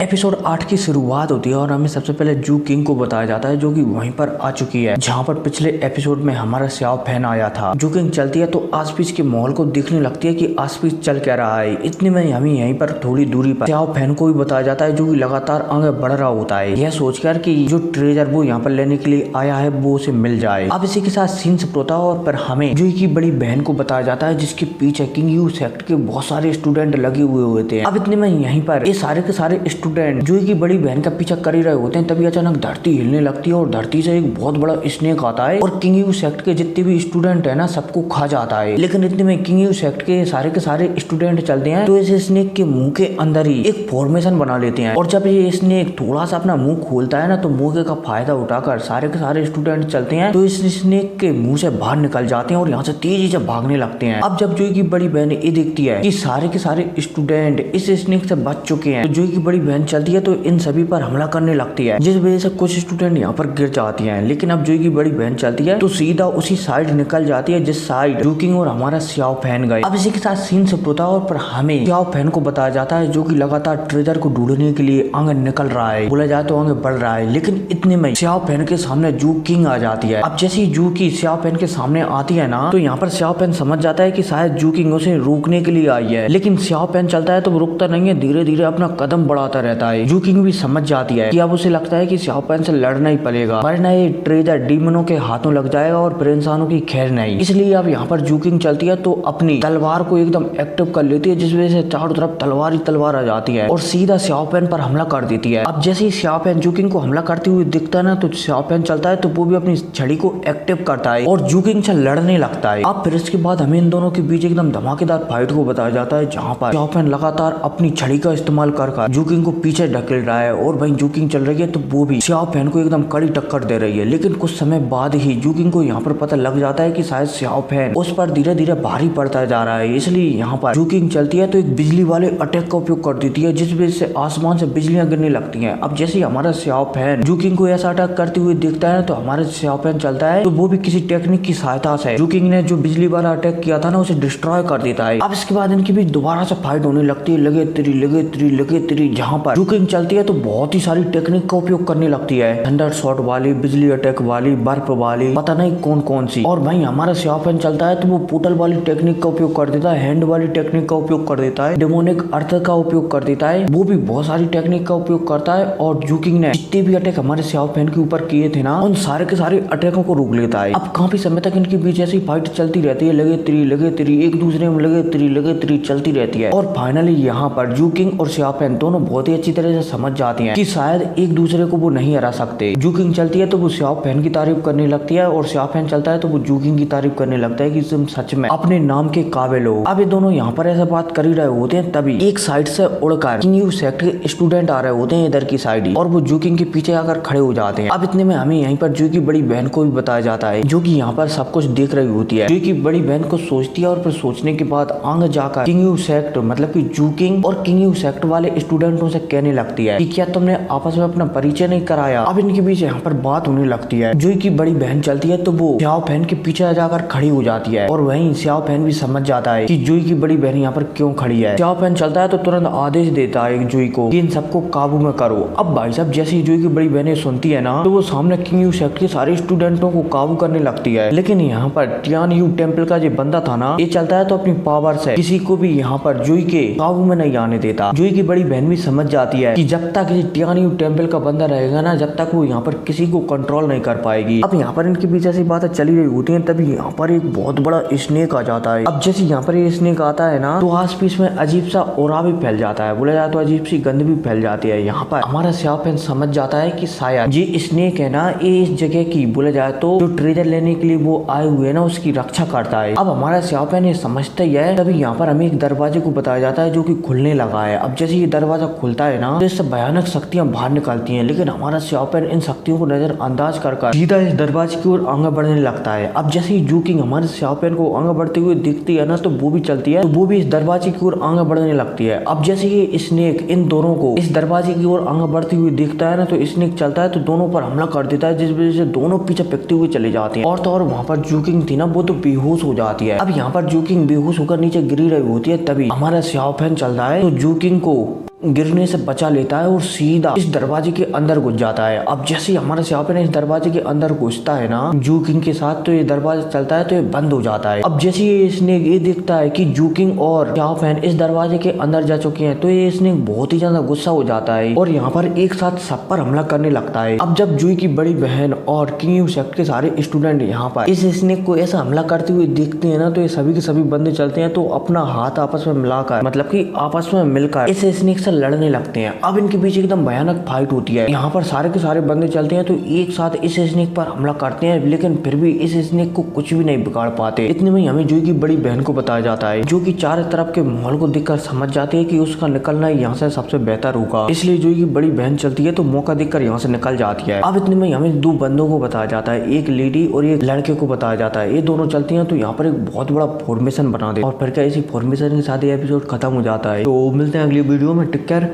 Episode 8 की शुरुआत होती है और हमें सबसे पहले जू किंग को बताया जाता है जो कि वहीं पर आ चुकी है जहां पर पिछले एपिसोड में हमारा स्याओ फैन आया था। जू किंग चलती है तो आसपास के माहौल को देखने लगती है कि आसपास चल क्या रहा है। इतने में हमें यहीं पर थोड़ी दूरी पर स्याओ फैन को भी बताया जाता है जो कि लगातार आगे बढ़ रहा होता है, यह सोचकर कि जो ट्रेजर वो यहाँ पर लेने के लिए आया है वो उसे मिल जाए। अब इसी के साथ सीन से होता है और फिर हमें जूही की बड़ी बहन को बताया जाता है जिसके पीछे किंग यू सेक्ट के बहुत सारे स्टूडेंट लगे हुए होते हैं। अब इतने में यहीं पर ये सारे के सारे स्टूडेंट जूही की बड़ी बहन का पीछा कर ही रहे होते हैं, तभी अचानक धरती हिलने लगती है और धरती से एक बहुत बड़ा स्नेक आता है और किंग यू सेक्ट के जितने भी स्टूडेंट है ना सबको खा जाता है। लेकिन इतने में किंग यू सेक्ट के सारे स्टूडेंट चलते हैं तो इस स्नेक के मुंह के अंदर ही एक फॉर्मेशन बना लेते हैं और जब ये स्नेक थोड़ा सा अपना मुंह खोलता है ना तो मौके का फायदा उठाकर सारे के सारे स्टूडेंट चलते हैं तो इस स्नेक के मुंह से बाहर निकल जाते हैं और यहाँ से तेजी से भागने लगते हैं। अब जब जूही की बड़ी बहन ये देखती है कि सारे के सारे स्टूडेंट इस स्नेक से बच चुके हैं तो जूही की बड़ी बहन चलती है तो इन सभी पर हमला करने लगती है जिस वजह से कुछ स्टूडेंट यहाँ पर गिर जाती हैं। लेकिन अब जूही की बड़ी बहन चलती है तो सीधा उसी साइड निकल जाती है जिस साइड जू किंग और हमारा स्याओ फैन गए। अब इसी के साथ सीन शिफ्ट होता है और पर हमें स्याओ फैन को बताया जाता है जो कि लगातार ट्रेजर को ढूंढने के लिए आगे निकल रहा है, बोला जाए तो आगे बढ़ रहा है। लेकिन इतने में स्याओ फैन के सामने जू किंग आ जाती है। अब जैसे ही जू की स्याओ फैन के सामने आती है ना तो यहाँ पर स्याओ फैन समझ जाता है कि शायद जू किंग उसे रोकने के लिए आई है, लेकिन स्याओ फैन चलता है तो रुकता नहीं है, धीरे धीरे अपना कदम बढ़ाता रहता है। जू किंग भी समझ जाती है कि अब उसे लगता है कि स्याओ फैन से लड़ना ही पड़ेगा वरना ये ट्रेजर डीमनों के हाथों लग जाएगा और फिर इंसानों की खैर नहीं। इसलिए अब यहाँ पर जू किंग चलती है तो अपनी तलवार को एकदम एक्टिव कर लेती है जिस वजह से चारों तरफ तलवार ही तलवार आ जाती है और सीधा स्याओ फैन पर हमला कर देती है। अब जैसे ही स्याओ फैन जू किंग को हमला करते हुए दिखता है ना तो स्याओ फैन चलता है तो वो भी अपनी छड़ी को एक्टिव करता है और जू किंग से लड़ने लगता है। अब फिर इसके बाद हमें इन दोनों के बीच एकदम धमाकेदार फाइट को बताया जाता है जहाँ पर स्याओ फैन लगातार अपनी छड़ी का इस्तेमाल कर जू किंग को पीछे ढकेल रहा है और वहीं जू किंग चल रही है तो वो भी स्याओ फैन को एकदम कड़ी टक्कर दे रही है। लेकिन कुछ समय बाद ही जू किंग को यहाँ पर पता लग जाता है कि शायद स्याओ फैन उस पर धीरे धीरे भारी पड़ता जा रहा है, इसलिए यहाँ पर जू किंग चलती है तो एक बिजली वाले अटैक का उपयोग कर देती है जिस वजह से आसमान से बिजलियां गिरने लगती हैं। अब जैसे ही हमारा स्याओ फैन जू किंग को ऐसा अटैक करते हुए देखता है तो हमारा स्याओ फैन चलता है तो वो भी किसी टेक्निक की सहायता से जू किंग ने जो बिजली वाला अटैक किया था ना उसे डिस्ट्रॉय कर देता है। अब इसके बाद इनकी भी दोबारा से फाइट होने लगती है लगे तिरी जहाँ पर जू किंग चलती है तो बहुत ही सारी टेक्निक का उपयोग करने लगती है, थंडर शॉट वाली, बिजली अटैक वाली, बर्फ वाली, पता नहीं कौन कौन सी। और भाई हमारा स्याओ फैन चलता है तो वो पोर्टल वाली टेक्निक का उपयोग कर देता है, हैंड वाली टेक्निक का उपयोग कर देता है, डेमोनिक अर्थ का उपयोग कर देता है, वो भी बहुत सारी टेक्निक का उपयोग करता है और जू किंग ने जितने भी अटैक हमारे स्याओ फैन के ऊपर किए थे ना उन सारे के सारे अटैकों को रोक लेता है। अब काफी समय तक इनके बीच ऐसी फाइट चलती रहती है, लगे तिरी एक दूसरे में लगे तिरी चलती रहती है और फाइनली यहाँ पर जू किंग और स्याओ फैन दोनों बहुत ही अच्छी तरह से समझ जाती हैं कि शायद एक दूसरे को वो नहीं हरा सकते। जू किंग चलती है तो वो स्याओ फैन की तारीफ करने लगती है और स्याओ फैन चलता है तो वो जू किंग की तारीफ करने लगता है कि तुम सच में अपने नाम के काबिल हो। अब ये दोनों यहाँ पर ऐसा बात कर ही रहे होते हैं तभी एक साइड से उड़कर किंग यू सेक्ट के स्टूडेंट आ रहे होते हैं इधर की साइड ही और वो जू किंग के पीछे आकर खड़े हो जाते हैं। अब इतने में हमें यहीं पर जू की बड़ी बहन को भी बताया जाता है जो कि यहाँ पर सब कुछ देख रही होती है। जू की बड़ी बहन को सोचती है और फिर सोचने के बाद आगे जाकर किंग यू सेक्ट मतलब कि जू किंग और किंग यू सेक्ट वाले स्टूडेंटों से कहने लगती है कि क्या तुमने आपस में अपना परिचय नहीं कराया। अब इनके बीच यहाँ पर बात होने लगती है। जूही की बड़ी बहन चलती है तो वो स्याओ फैन के पीछे जाकर खड़ी हो जाती है और वहीं स्याओ फैन भी समझ जाता है कि जूही की बड़ी बहन यहाँ पर क्यों खड़ी है। स्याओ फैन चलता है तो तुरंत आदेश देता है जूही को कि इन सबको काबू में करो। अब भाई साहब जैसे ही जूही की बड़ी बहनें सुनती है ना तो वो सामने किंग यू सेक्ट के सारे स्टूडेंटों को काबू करने लगती है। लेकिन यहाँ पर टियान यू टेम्पल का जो बंदा था ना ये चलता है तो अपनी पावर से किसी को भी यहाँ पर जूही के काबू में नहीं आने देता। जूही की बड़ी बहन भी समझ जाती है कि जब तक किसी टियान यू टेम्पल का बंदा रहेगा ना जब तक वो यहाँ पर किसी को कंट्रोल नहीं कर पाएगी। अब यहाँ पर इनके बीच ऐसी बातें चली रही होती हैं तभी यहाँ पर एक बहुत बड़ा स्नेक आ जाता है। अब जैसे यहाँ पर ये स्नेक आता है ना तो आसपास में अजीब सा ओरा भी फैल जाता है, बोला जाए तो अजीब सी गंध भी फैल जाती है। यहाँ पर हमारा स्याओ फैन समझ जाता है कि शायद ये स्नेक है ना ये इस जगह की बोला जाए तो जो ट्रेजर लेने के लिए वो आए हुए ना उसकी रक्षा करता है। अब हमारा स्याओ फैन ये समझता ही है तभी यहाँ पर हमें एक दरवाजे को बताया जाता है जो कि खुलने लगा है। अब जैसे ये दरवाजा खुलता है ना तो इससे भयानक शक्तियां बाहर निकलती हैं, लेकिन हमारा स्याओ फैन इन शक्तियों को नजरअंदाज कर सीधा इस दरवाजे की ओर आगे बढ़ने लगता है। अब जैसे ही जू किंग हमारे स्याओ फैन को आगे बढ़ते हुए दिखती है ना तो वो भी चलती है तो वो भी इस दरवाजे की ओर आगे बढ़ने लगती है। अब जैसे ये स्नेक इन दोनों को इस दरवाजे की ओर आगे बढ़ती हुई दिखता है ना तो स्नेक चलता है तो दोनों पर हमला कर देता है जिस वजह से दोनों पीछे फेंकते हुए चले जाते हैं। और तो और वहाँ पर जू किंग थी ना वो तो बेहोश हो जाती है। अब यहाँ पर जू किंग बेहोश होकर नीचे गिरी रही होती है तभी हमारा स्याओ फैन चलता है तो जू किंग को गिरने से बचा लेता है और सीधा इस दरवाजे के अंदर घुस जाता है। अब जैसे ही हमारा श्याओपेन इस दरवाजे के अंदर घुसता है ना जू किंग के साथ, तो ये दरवाजा चलता है तो ये बंद हो जाता है। अब जैसे ये स्नेक ये देखता है कि जू किंग और श्याओपेन इस दरवाजे के अंदर जा चुके हैं, तो ये स्नेक बहुत ही ज्यादा गुस्सा हो जाता है और यहाँ पर एक साथ सब पर हमला करने लगता है। अब जब जूई की बड़ी बहन और किंग यू सेक्ट के सारे स्टूडेंट यहाँ पर इस स्नेक को ऐसा हमला करते हुए देखते हैं ना, तो ये सभी के सभी बंदे चलते हैं तो अपना हाथ आपस में मिलाकर, मतलब कि आपस में मिलकर इस स्नेक से लड़ने लगते हैं। अब इनके बीच एकदम भयानक फाइट होती है। यहाँ पर सारे के सारे बंदे चलते हैं तो एक साथ इस स्नेक पर हमला करते हैं, लेकिन फिर भी इस स्नेक को कुछ भी नहीं बिगाड़ पाते। इतने में हमें जूई की बड़ी बहन को बताया जाता है, जो कि चारों तरफ के माहौल को देखकर समझ जाती है कि उसका निकलना यहाँ से सबसे बेहतर होगा। इसलिए जूई की बड़ी बहन चलती है तो मौका देखकर यहाँ से निकल जाती है। अब इतने में हमें दो बंदों को बताया जाता है, एक लेडी और एक लड़के को बताया जाता है। ये दोनों चलती हैं तो यहाँ पर एक बहुत बड़ा फॉर्मेशन बना दे और फिर क्या इसी फॉर्मेशन के साथ ये एपिसोड खत्म हो जाता है। तो मिलते हैं अगली वीडियो में। Take care.